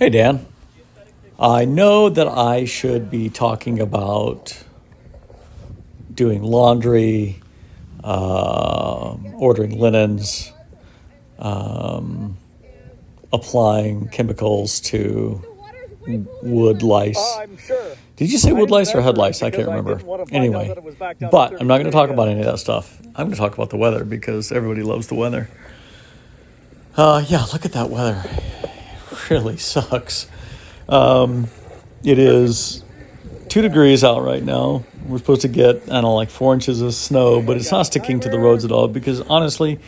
Hey, Dan. I know that I should be talking about doing laundry, ordering linens, um, applying chemicals to wood lice. Did you say wood lice or head lice? I can't remember. Anyway, but I'm not going to talk about any of that stuff. I'm going to talk about the weather because everybody loves the weather. Yeah, look at that weather. It really sucks. It is 2 degrees out right now. We're supposed to get, I don't know, like 4 inches of snow, but it's not sticking to the roads at all because honestly,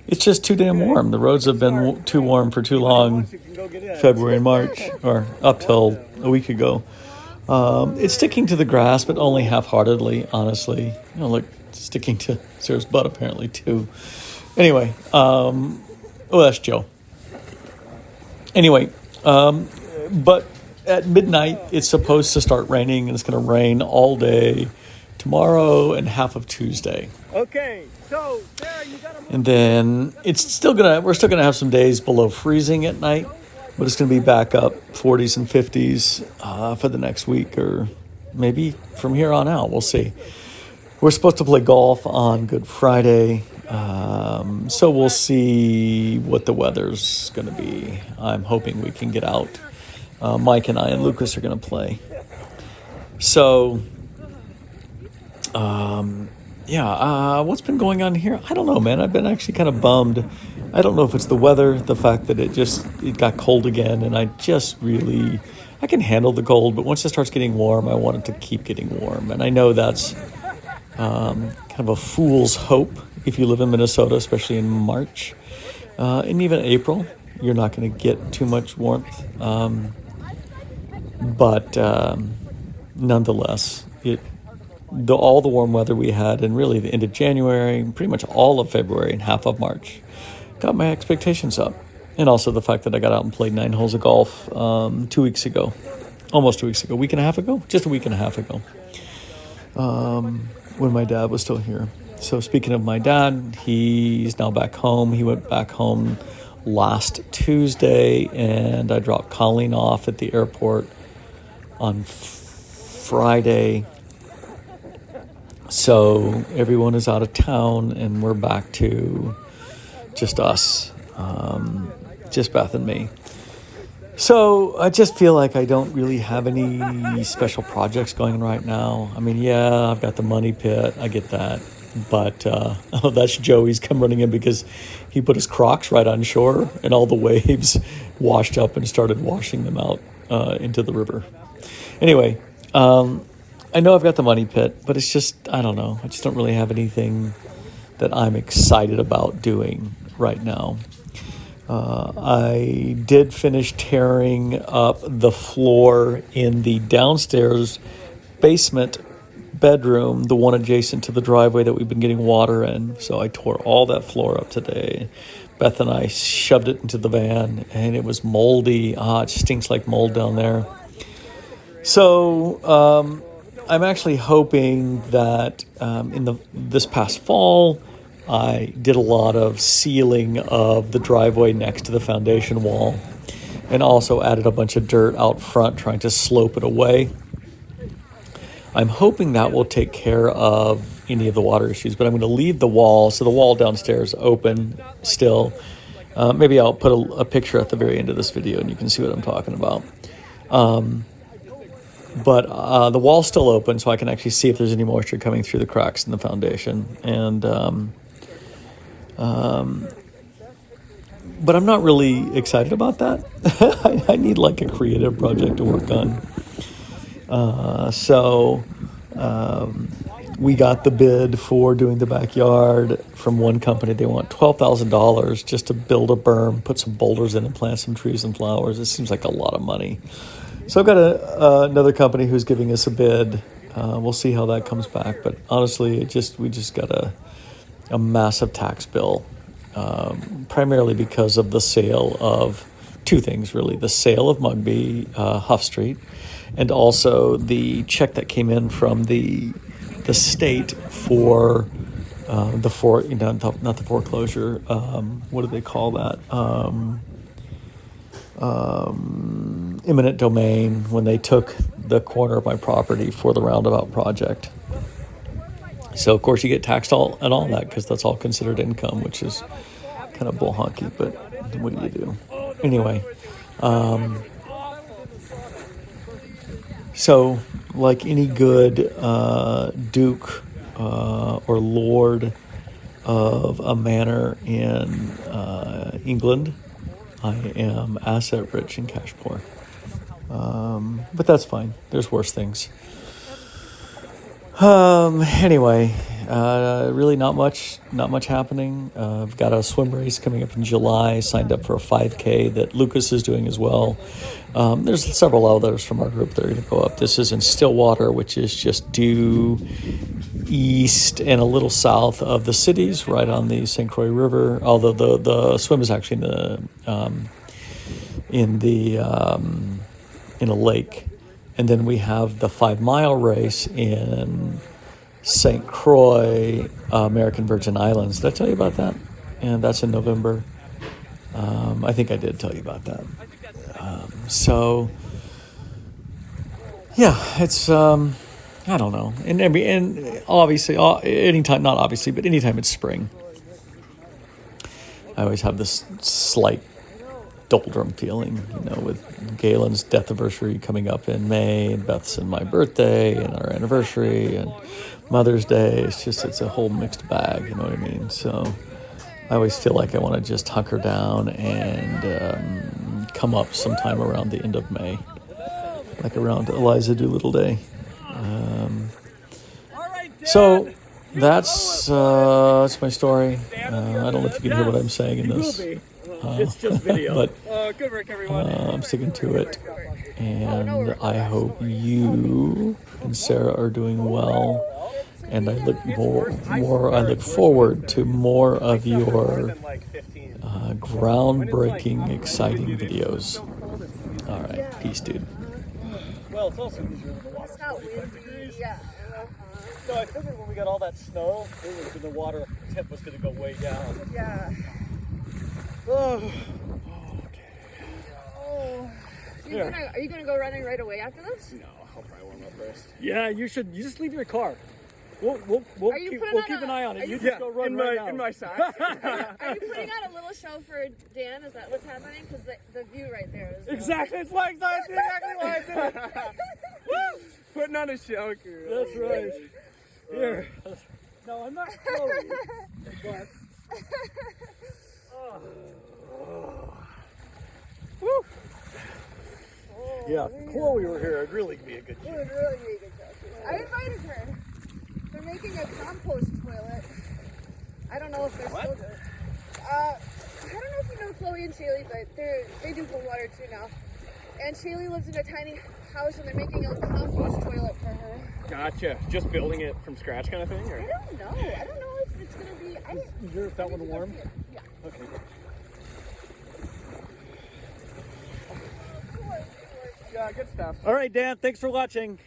it's just too damn warm. The roads have been too warm for too long, February and March, or up till a week ago. It's sticking to the grass, but only half-heartedly, honestly. Look, it's sticking to Sarah's butt apparently too. Anyway, that's Joe. Anyway, but at midnight, it's supposed to start raining, and it's going to rain all day tomorrow and half of Tuesday. Okay, so Sarah, you gotta move. And then we're still gonna have some days below freezing at night, but it's gonna be back up 40s and 50s for the next week, or maybe from here on out. We'll see. We're supposed to play golf on Good Friday, so we'll see what the weather's gonna be. I'm hoping we can get out. Mike and I and Lucas are gonna play. So. What's been going on here? I don't know, man. I've been actually kind of bummed. I don't know if it's the weather, the fact that it got cold again, and I can handle the cold, but once it starts getting warm, I want it to keep getting warm. And I know that's kind of a fool's hope if you live in Minnesota, especially in March. And even April, you're not going to get too much warmth. But nonetheless, all the warm weather we had, and really the end of January, pretty much all of February and half of March, got my expectations up. And also the fact that I got out and played 9 holes of golf 2 weeks ago, almost 2 weeks ago, just a week and a half ago, when my dad was still here. So speaking of my dad, he's now back home. He went back home last Tuesday, and I dropped Colleen off at the airport on Friday. So everyone is out of town, and we're back to just us, just Beth and me. So I just feel like I don't really have any special projects going on right now. I mean, yeah, I've got the money pit. I get that. But that's Joey's come running in because he put his Crocs right on shore, and all the waves washed up and started washing them out into the river. Anyway, I know I've got the money pit, but it's just, I don't know. I just don't really have anything that I'm excited about doing right now. I did finish tearing up the floor in the downstairs basement bedroom, the one adjacent to the driveway that we've been getting water in. So I tore all that floor up today. Beth and I shoved it into the van, and it was moldy. It stinks like mold down there. So I'm actually hoping that this past fall, I did a lot of sealing of the driveway next to the foundation wall, and also added a bunch of dirt out front trying to slope it away. I'm hoping that will take care of any of the water issues, but I'm going to leave the wall downstairs open still. Maybe I'll put a picture at the very end of this video and you can see what I'm talking about. But the wall's still open, so I can actually see if there's any moisture coming through the cracks in the foundation. And but I'm not really excited about that. I need like a creative project to work on. So we got the bid for doing the backyard from one company. They want $12,000 just to build a berm, put some boulders in, and plant some trees and flowers. It seems like a lot of money. So I've got another company who's giving us a bid. We'll see how that comes back. But honestly, we just got a massive tax bill, primarily because of the sale of 2 things, really. The sale of Mugby, Huff Street, and also the check that came in from the state for not the foreclosure. What do they call that? eminent domain when they took the corner of my property for the roundabout project. So, of course, you get taxed on all that because that's all considered income, which is kind of bull honky, but what do you do? Anyway, so like any good duke or lord of a manor in England, I am asset rich and cash poor. But that's fine. There's worse things. Anyway, really not much happening. I've got a swim race coming up in July, signed up for a 5K that Lucas is doing as well. There's several others from our group that are going to go up. This is in Stillwater, which is just due east and a little south of the cities, right on the St. Croix River, although the swim is actually in a lake. And then we have the 5-mile race in St. Croix, American Virgin Islands. Did I tell you about that? And that's in November. I think I did tell you about that. So, yeah, it's, I don't know. And obviously, anytime, not obviously, but anytime it's spring, I always have this slight doldrum feeling, with Galen's death anniversary coming up in May, and Beth's and my birthday, and our anniversary, and Mother's Day. It's a whole mixed bag, you know what I mean? So I always feel like I want to just hunker down and come up sometime around the end of May, like around Eliza Doolittle Day. So that's my story. I don't know if you can hear what I'm saying in this. It's just video. But good work, everyone. I'm sticking to it, and I hope you and Sarah are doing well. And I look I look forward to more of your groundbreaking, exciting videos. All right, peace, dude. Well, it's also easier when the water's 45 degrees. Yeah. So I figured when we got all that snow, the water temp was going to go way down. Yeah. Oh. Are you gonna go running right away after this? No, I'll probably warm up first. Yeah, you should. You just leave your car. We'll keep an eye on it. You just go run right now. In my socks. Are you putting on a little show for Dan? Is that what's happening? Because the view right there is exactly. It's like exactly why I did it. Woo! Putting on a show. That's right. Here. No, I'm not Chloe, but. Woo! Yeah, if Chloe were here, it'd really be a good show. It would really be a good show. I invited her. They're making a compost toilet. I don't know if they're still good. I don't know if you know Chloe and Shaylee, but they do cold water too now. And Shaylee lives in a tiny house, and they're making a compost toilet for her. Gotcha. Just building it from scratch kind of thing? Or? I don't know if it's going to be... Is yours that one warm? Yeah. Okay. Yeah, good stuff. All right, Dan, thanks for watching.